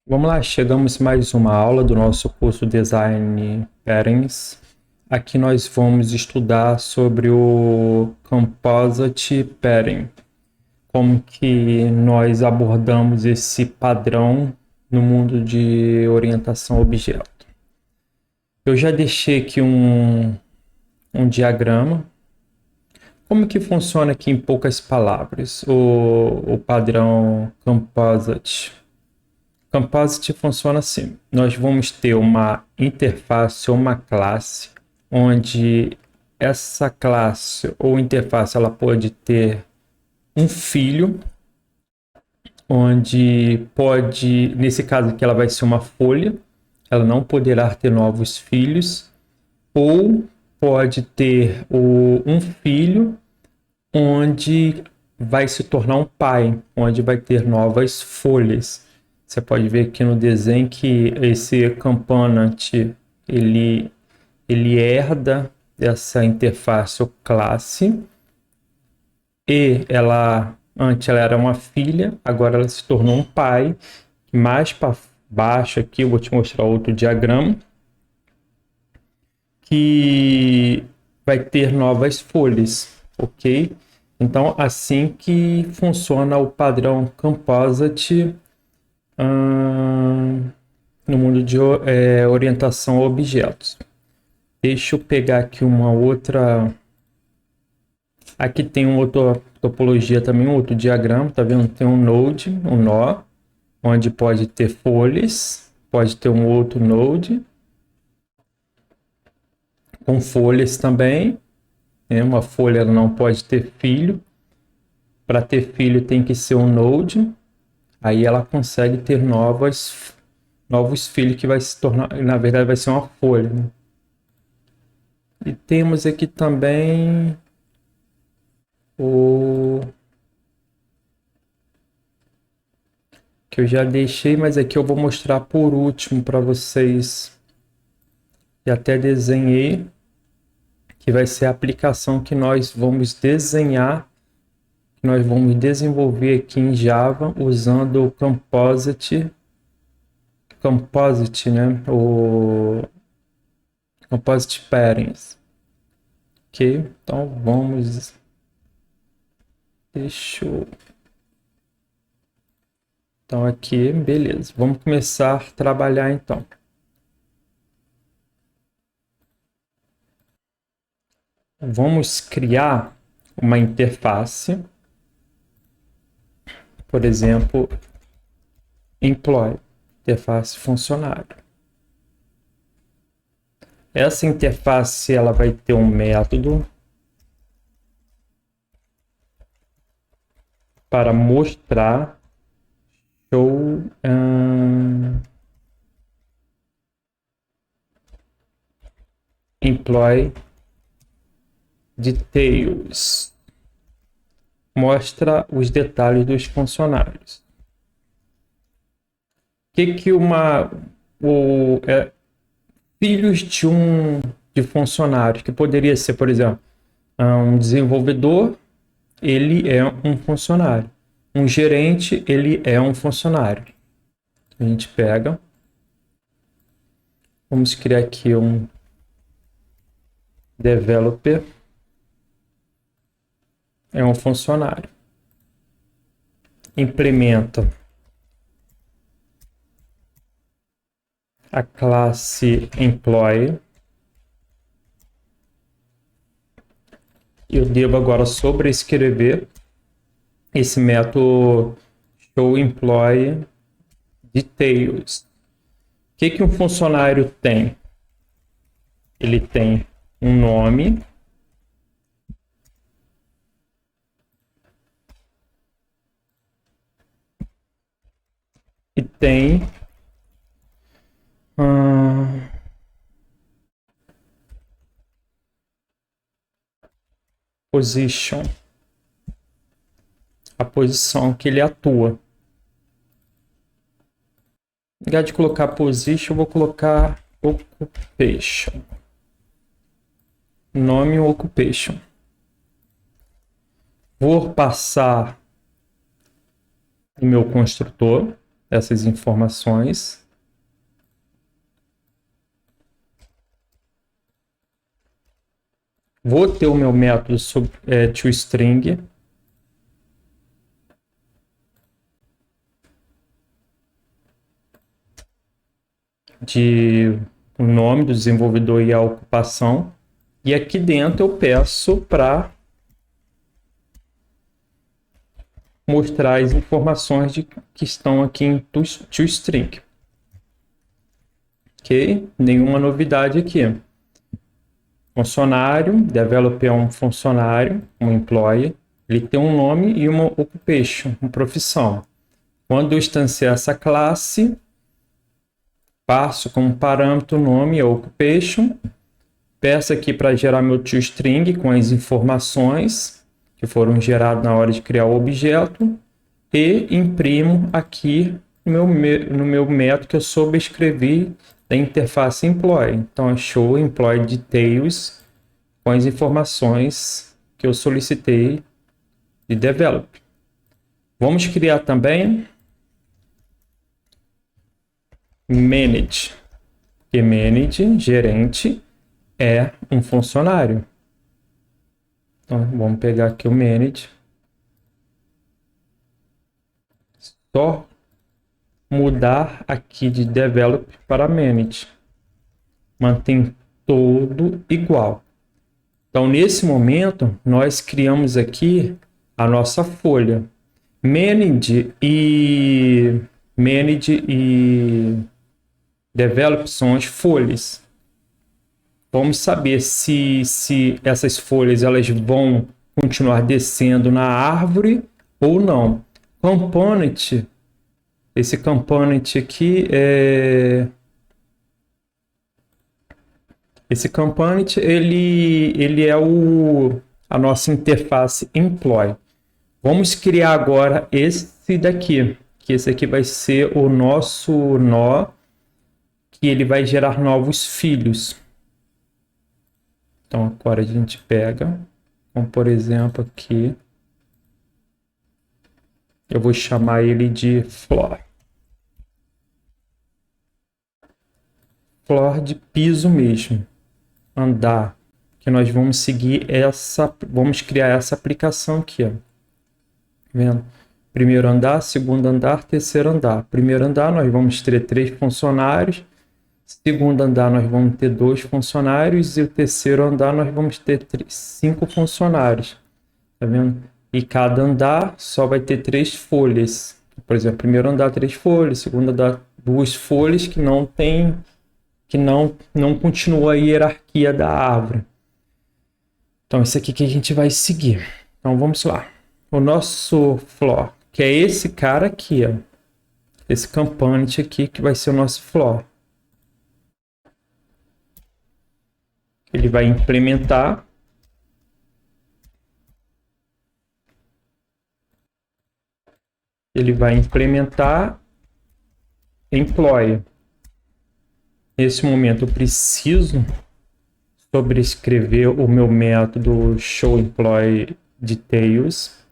Vamos lá, chegamos mais uma aula do nosso curso Design Patterns. Aqui nós vamos estudar sobre o Composite Pattern, como que nós abordamos esse padrão no mundo de orientação a objeto. Eu já deixei aqui um diagrama. Como que funciona aqui em poucas palavras o padrão Composite? Composite funciona assim. Nós vamos ter uma interface ou uma classe, onde essa classe ou interface ela pode ter um filho, onde pode, nesse caso aqui ela vai ser uma folha, ela não poderá ter novos filhos, ou pode ter um filho onde vai se tornar um pai, onde vai ter novas folhas. Você pode ver aqui no desenho que esse component ele, ele herda essa interface ou classe e ela antes ela era uma filha, agora ela se tornou um pai. Mais para baixo aqui eu vou te mostrar outro diagrama que vai ter novas folhas, ok? Então assim que funciona o padrão Composite no mundo de orientação a objetos. Deixa eu pegar aqui uma outra. Aqui tem uma outra topologia também, um outro diagrama, tá vendo? Tem um node, um nó, onde pode ter folhas, pode ter um outro node com folhas também. Né? Uma folha ela não pode ter filho. Para ter filho tem que ser um node. Aí ela consegue ter novos filhos que vai se tornar, na verdade vai ser uma folha, né? E temos aqui também o que eu já deixei, mas aqui eu vou mostrar por último para vocês. E até desenhei, que vai ser a aplicação que nós vamos desenhar, que nós vamos desenvolver aqui em Java usando o Composite, né? O Composite Patterns. Ok? Então vamos. Deixa eu. Então aqui, beleza. Vamos começar a trabalhar então. Vamos criar uma interface, por exemplo, employee, interface funcionário. Essa interface ela vai ter um método para mostrar show employee details, mostra os detalhes dos funcionários. Que filhos de funcionários, que poderia ser, por exemplo, um desenvolvedor, ele é um funcionário. Um gerente, ele é um funcionário. A gente pega, vamos criar aqui um developer, é um funcionário. Implementa a classe employee. Eu devo agora sobrescrever esse método showEmployee details. O que um funcionário tem? Ele tem um nome, e tem position, a posição que ele atua. Em lugar de colocar position, eu vou colocar occupation. Nome occupation. Vou passar o meu construtor, essas informações. Vou ter o meu método toString. De o nome do desenvolvedor e a ocupação. E aqui dentro eu peço para mostrar as informações que estão aqui em toString. Ok? Nenhuma novidade aqui. Funcionário, developer é um funcionário, um employee. Ele tem um nome e uma occupation, uma profissão. Quando eu instanciar essa classe, passo como parâmetro o nome e a occupation. Peço aqui para gerar meu toString com as informações que foram geradas na hora de criar o objeto e imprimo aqui no meu método que eu sobrescrevi da interface employee. Então é show employee details com as informações que eu solicitei de develop. Vamos criar também manage, que manage, gerente, é um funcionário. Então, vamos pegar aqui o manage. Só mudar aqui de develop para manage. Mantém todo igual. Então, nesse momento, nós criamos aqui a nossa folha. Manage e develop são as folhas. Vamos saber se essas folhas elas vão continuar descendo na árvore ou não. Component, esse component aqui esse component ele é a nossa interface employee. Vamos criar agora esse daqui, que esse aqui vai ser o nosso nó, que ele vai gerar novos filhos. Então agora a gente pega, como por exemplo aqui, eu vou chamar ele de floor. Floor de piso mesmo. Andar, que nós vamos seguir vamos criar essa aplicação aqui, ó. Vendo? Primeiro andar, segundo andar, terceiro andar. Primeiro andar nós vamos ter 3 funcionários. Segundo andar nós vamos ter 2 funcionários e o terceiro andar nós vamos ter 5 funcionários. Tá vendo? E cada andar só vai ter 3 folhas. Por exemplo, primeiro andar 3 folhas, segundo andar 2 folhas que não continua a hierarquia da árvore. Então isso aqui que a gente vai seguir. Então vamos lá. O nosso floor, que é esse cara aqui, ó. Esse component aqui que vai ser o nosso floor. Ele vai implementar employee. Nesse momento eu preciso sobrescrever o meu método showEmployee details.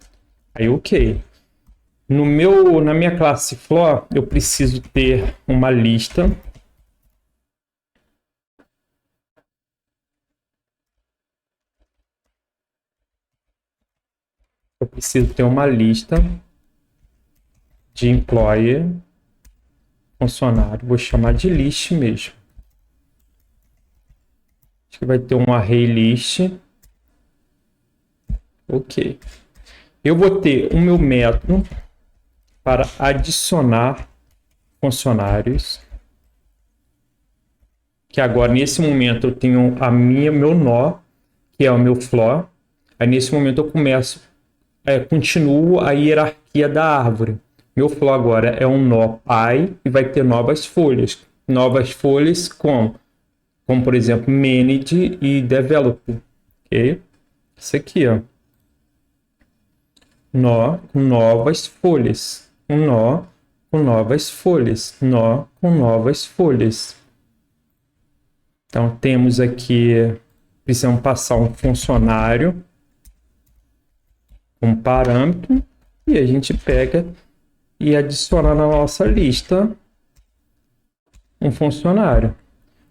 Aí ok. Na minha classe floor eu preciso ter uma lista. Eu preciso ter uma lista de employee funcionário. Vou chamar de list mesmo. Acho que vai ter um array list. Ok. Eu vou ter o meu método para adicionar funcionários. Que agora, nesse momento, eu tenho meu nó, que é o meu floor. Aí, nesse momento, eu continuo a hierarquia da árvore. Meu floor agora é um nó pai e vai ter novas folhas. Novas folhas como por exemplo, manage e develop. Ok? Isso aqui, ó. Nó com novas folhas. Um nó com novas folhas. Nó com novas folhas. Então, temos aqui, precisamos passar um funcionário, um parâmetro, e a gente pega e adicionar na nossa lista um funcionário.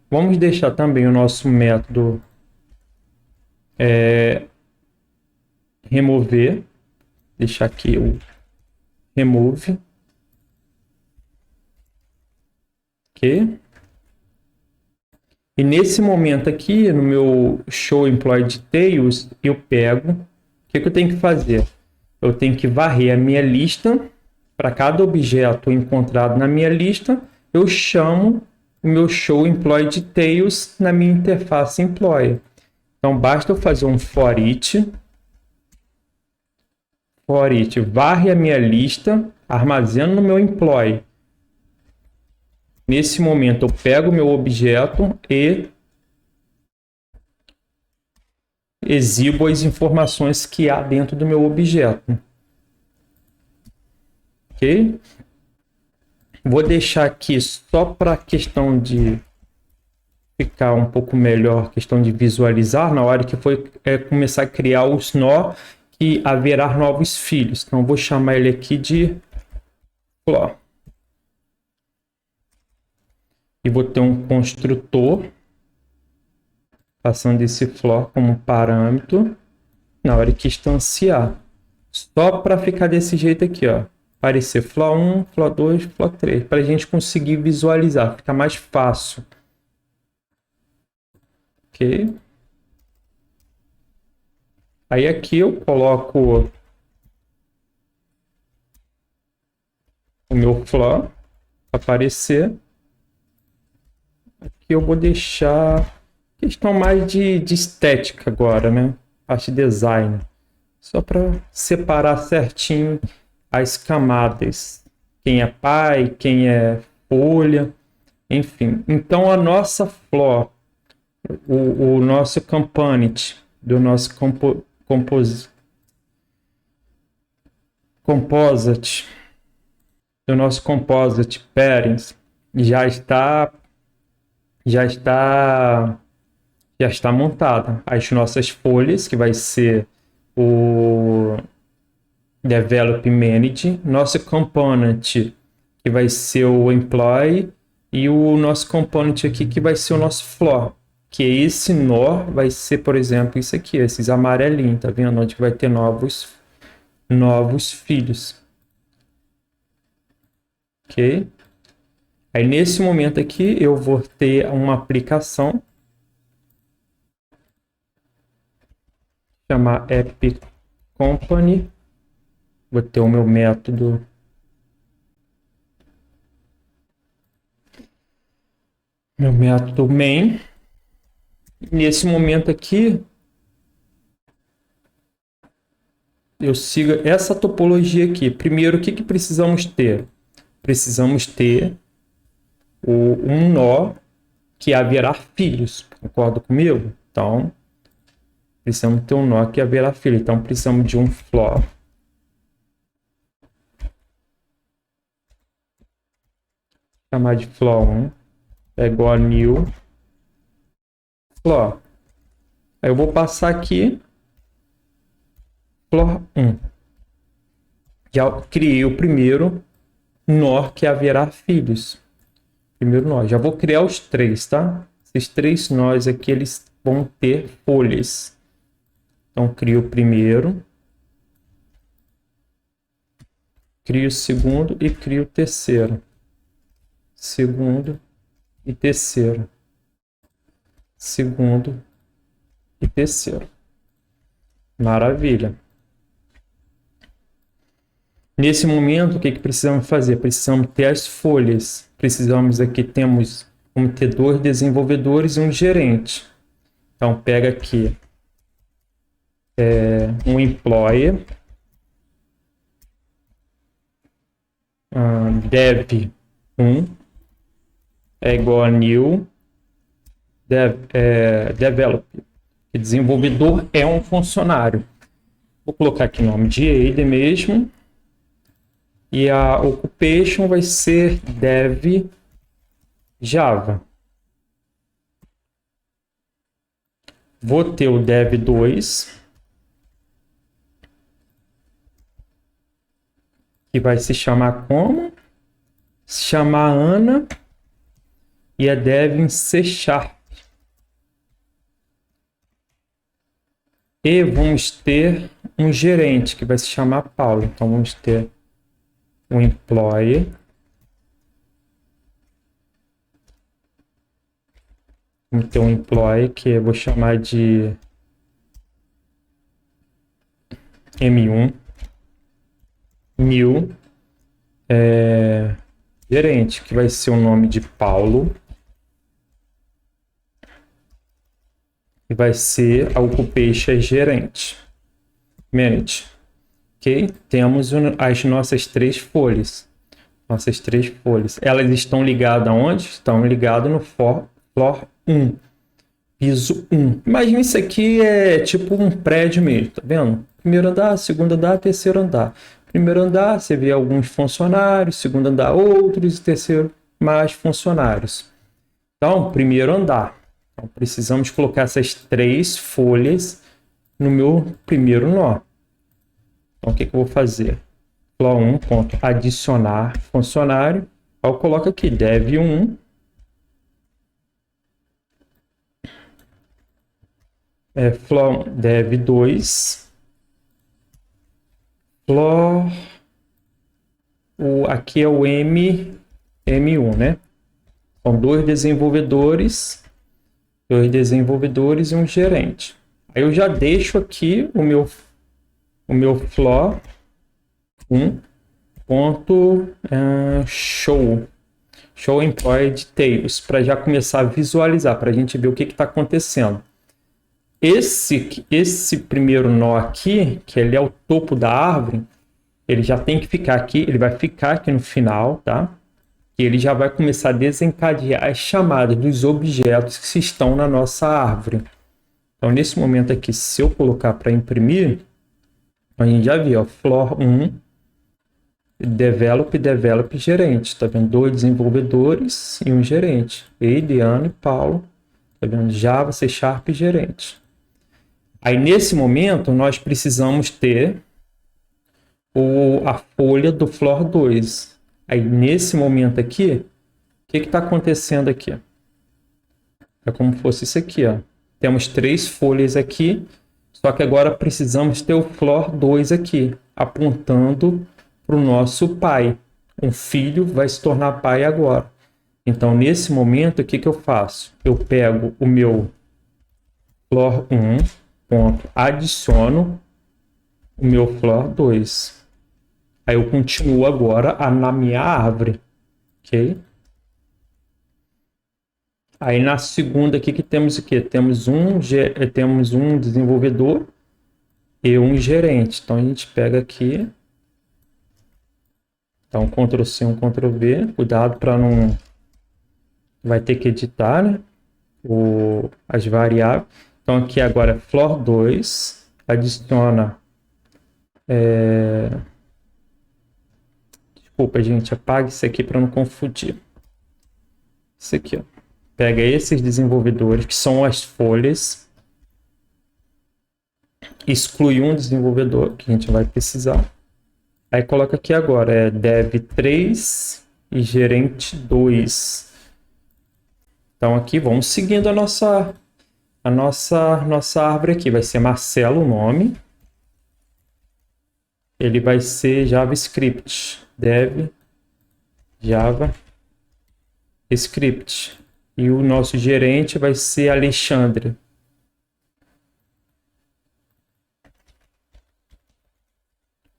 Vamos deixar também o nosso método remover. Deixar aqui o remove. Ok? E nesse momento aqui, no meu show employee details, eu pego. O que eu tenho que fazer? Eu tenho que varrer a minha lista. Para cada objeto encontrado na minha lista, eu chamo o meu show employee details na minha interface employee. Então basta eu fazer um for each varre a minha lista, armazeno no meu employee. Nesse momento eu pego o meu objeto e exibo as informações que há dentro do meu objeto. Ok? Vou deixar aqui só para questão de ficar um pouco melhor, questão de visualizar, na hora que for começar a criar os nó, que haverá novos filhos. Então, vou chamar ele aqui de Flo. E vou ter um construtor, passando esse Flo como parâmetro, na hora que instanciar. Só para ficar desse jeito aqui, ó. Aparecer Flo1, Flo2, Flo3, para a gente conseguir visualizar, fica mais fácil. Ok? Aí aqui eu coloco o meu Flo aparecer. Aqui eu vou deixar questão mais de estética agora, né? Parte de design. Só para separar certinho as camadas. Quem é pai, quem é folha, enfim. Então a nossa Flo, o nosso component do nosso composite, do nosso composite parents já está montada. As nossas folhas, que vai ser o Develop Manage, nosso component, que vai ser o Employee, e o nosso component aqui, que vai ser o nosso Floor, que esse nó vai ser, por exemplo, isso aqui, esses amarelinhos, tá vendo? Onde vai ter novos filhos. Ok? Aí nesse momento aqui eu vou ter uma aplicação, chamar app company, vou ter o meu método main. Nesse momento aqui eu sigo essa topologia aqui. Primeiro, o que precisamos ter? Precisamos ter um nó que haverá filhos. Concorda comigo? Então, precisamos ter um nó que haverá filhos. Então, precisamos de um floor. Chamar de floor 1. É igual a new floor. Aí eu vou passar aqui floor 1. Já criei o primeiro nó que haverá filhos. Primeiro nó. Já vou criar os três, tá? Esses três nós aqui, eles vão ter folhas. Então, crio o primeiro. Crio o segundo e crio o terceiro. Segundo e terceiro. Segundo e terceiro. Maravilha. Nesse momento, o que precisamos fazer? Precisamos ter as folhas. Precisamos aqui, vamos ter 2 desenvolvedores e um gerente. Então, pega aqui um employee, dev 1 é igual a new develop. E desenvolvedor é um funcionário. Vou colocar aqui o nome de ele mesmo. E a occupation vai ser dev Java. Vou ter o dev 2. que vai se chamar como? Se chamar Ana e a dev em C#. E vamos ter um gerente que vai se chamar Paulo. Então vamos ter um employee. Vamos ter um employee que eu vou chamar de M1. New. Gerente, que vai ser o nome de Paulo. E vai ser a occupation gerente. Manage. Ok? Temos as nossas 3 folhas. Nossas 3 folhas. Elas estão ligadas aonde? Estão ligadas no floor 1. Piso 1. Imagina isso aqui é tipo um prédio mesmo, tá vendo? Primeiro andar, segundo andar, terceiro andar. Primeiro andar, você vê alguns funcionários. Segundo andar, outros. E terceiro, mais funcionários. Então, primeiro andar. Então, precisamos colocar essas 3 folhas no meu primeiro nó. Então, o que eu vou fazer? Floor 1, ponto, adicionar funcionário. Eu coloco aqui dev 1. Floor dev 2. Floor... aqui é o M1, né? São 2 desenvolvedores. 2 desenvolvedores e um gerente. Aí eu já deixo aqui o meu floor 1 ponto show employee details, para já começar a visualizar, para a gente ver o que está acontecendo. Esse primeiro nó aqui, que ele é o topo da árvore, ele já tem que ficar aqui, ele vai ficar aqui no final, tá? E ele já vai começar a desencadear as chamadas dos objetos que estão na nossa árvore. Então, nesse momento aqui, se eu colocar para imprimir, a gente já viu, ó, floor 1, develop, gerente. Tá vendo? 2 desenvolvedores e um gerente. Eliane e Paulo. Tá vendo? Java, C# gerente. Aí, nesse momento, nós precisamos ter a folha do floor 2. Aí, nesse momento aqui, o que está acontecendo aqui? É como se fosse isso aqui, ó. Temos 3 folhas aqui, só que agora precisamos ter o floor 2 aqui, apontando para o nosso pai. Um filho vai se tornar pai agora. Então, nesse momento, o que eu faço? Eu pego o meu floor 1, ponto, adiciono o meu floor 2. Aí eu continuo agora na minha árvore, ok? Aí na segunda aqui que temos o quê? Temos um desenvolvedor e um gerente. Então a gente pega aqui, então Ctrl C, Ctrl V, cuidado para não... Vai ter que editar, né? As variáveis. Então aqui agora floor 2, adiciona... Desculpa, gente, apague isso aqui para não confundir. Isso aqui, ó. Pega esses desenvolvedores, que são as folhas, exclui um desenvolvedor, que a gente vai precisar. Aí coloca aqui agora, dev 3 e gerente 2. Então aqui, vamos seguindo a nossa árvore aqui. Vai ser Marcelo o nome. Ele vai ser JavaScript. Dev JavaScript. E o nosso gerente vai ser Alexandre.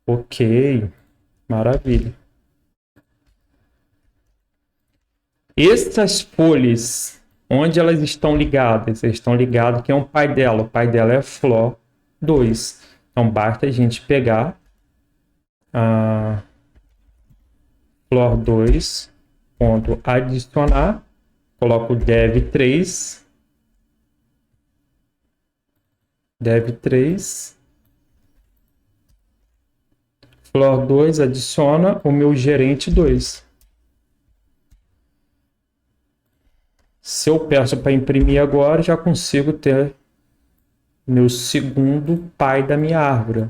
Ok, maravilha. Essas folhas, onde elas estão ligadas? Elas estão ligadas, que é um pai dela. O pai dela é floor 2. Então, basta a gente pegar a floor 2, ponto, adicionar. Coloco dev 3. Dev 3. Floor 2 adiciona o meu gerente 2. Se eu peço para imprimir agora, já consigo ter meu segundo pai da minha árvore.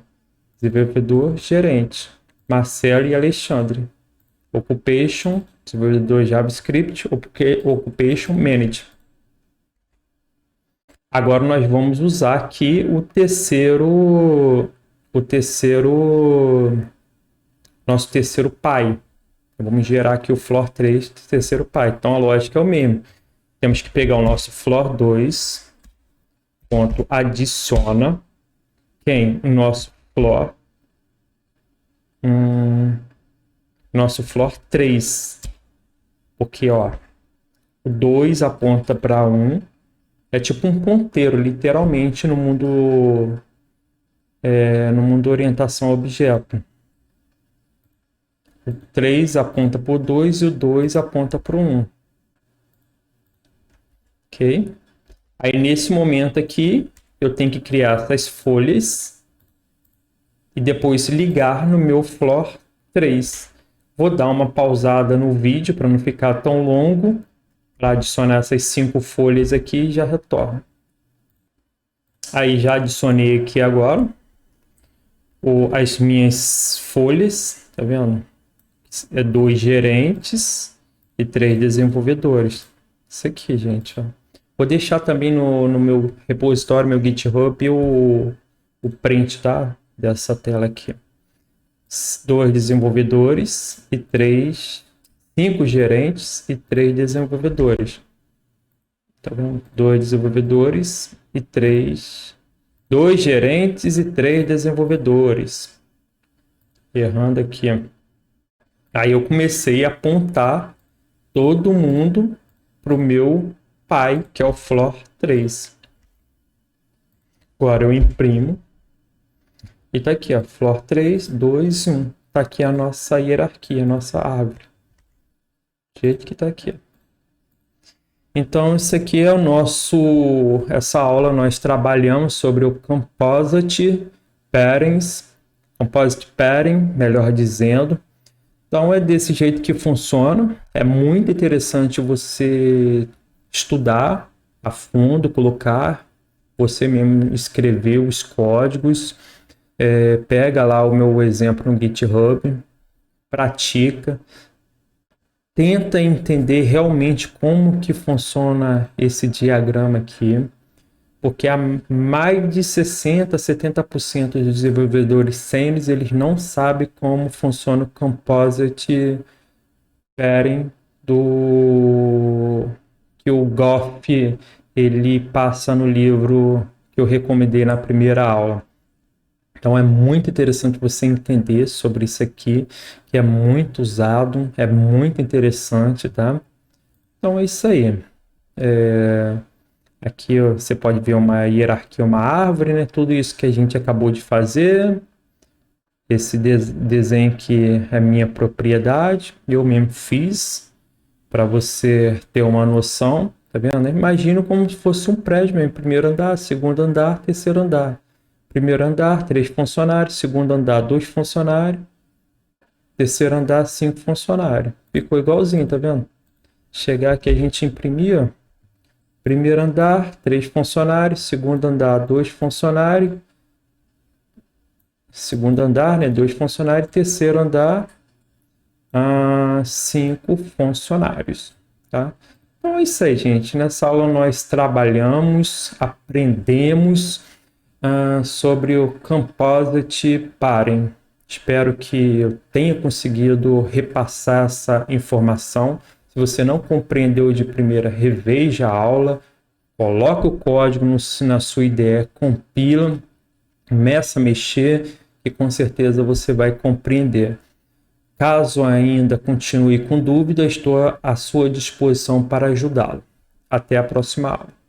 Desenvolvedor, gerente. Marcelo e Alexandre. Occupation, desenvolvedor JavaScript, Occupation Manager. Agora nós vamos usar aqui nosso terceiro pai. Vamos gerar aqui o floor 3 do terceiro pai. Então a lógica é o mesmo. Temos que pegar o nosso floor 2, ponto adiciona, quem? O nosso floor, nosso floor 3. Porque, ó, o 2 aponta para 1. É tipo um ponteiro, literalmente, no mundo orientação a objeto. O 3 aponta para o 2 e o 2 aponta para o 1. Ok? Aí, nesse momento aqui, eu tenho que criar essas folhas e depois ligar no meu floor 3. Vou dar uma pausada no vídeo para não ficar tão longo, para adicionar essas 5 folhas aqui e já retorno. Aí já adicionei aqui agora as minhas folhas, tá vendo? É 2 gerentes e 3 desenvolvedores. Isso aqui, gente, ó. Vou deixar também no meu repositório, meu GitHub, o print, tá? Dessa tela aqui. 2 desenvolvedores e 5 gerentes e 3 desenvolvedores. Tá vendo? 2 desenvolvedores e 2 gerentes e 3 desenvolvedores. Errando aqui. Aí eu comecei a apontar todo mundo para o meu pai, que é o floor 3. Agora eu imprimo. E tá aqui, ó, floor 3, 2, 1. Tá aqui a nossa hierarquia, a nossa árvore. Do jeito que tá aqui. Então, isso aqui é essa aula nós trabalhamos sobre o Composite Pairing, melhor dizendo. Então, é desse jeito que funciona. É muito interessante você estudar a fundo, colocar, você mesmo escrever os códigos. Pega lá o meu exemplo no GitHub, pratica, tenta entender realmente como que funciona esse diagrama aqui, porque há mais de 60%, 70% dos desenvolvedores sêniores, eles não sabem como funciona o Composite Pairing que o Goff ele passa no livro que eu recomendei na primeira aula. Então é muito interessante você entender sobre isso aqui, que é muito usado, é muito interessante, tá? Então é isso aí. Aqui ó, você pode ver uma hierarquia, uma árvore, né? Tudo isso que a gente acabou de fazer. Esse desenho aqui é minha propriedade, eu mesmo fiz, para você ter uma noção, tá vendo? Imagina como se fosse um prédio mesmo, primeiro andar, segundo andar, terceiro andar. Primeiro andar, 3 funcionários. Segundo andar, 2 funcionários. Terceiro andar, 5 funcionários. Ficou igualzinho, tá vendo? Chegar aqui, a gente imprimir, ó. Primeiro andar, 3 funcionários. Segundo andar, 2 funcionários. Segundo andar, né? 2 funcionários. Terceiro andar, 5 funcionários, tá? Então é isso aí, gente. Nessa aula nós trabalhamos, aprendemos sobre o Composite Pairing. Espero que eu tenha conseguido repassar essa informação. Se você não compreendeu de primeira, reveja a aula, coloque o código na sua IDE, compila, começa a mexer e com certeza você vai compreender. Caso ainda continue com dúvida, estou à sua disposição para ajudá-lo. Até a próxima aula.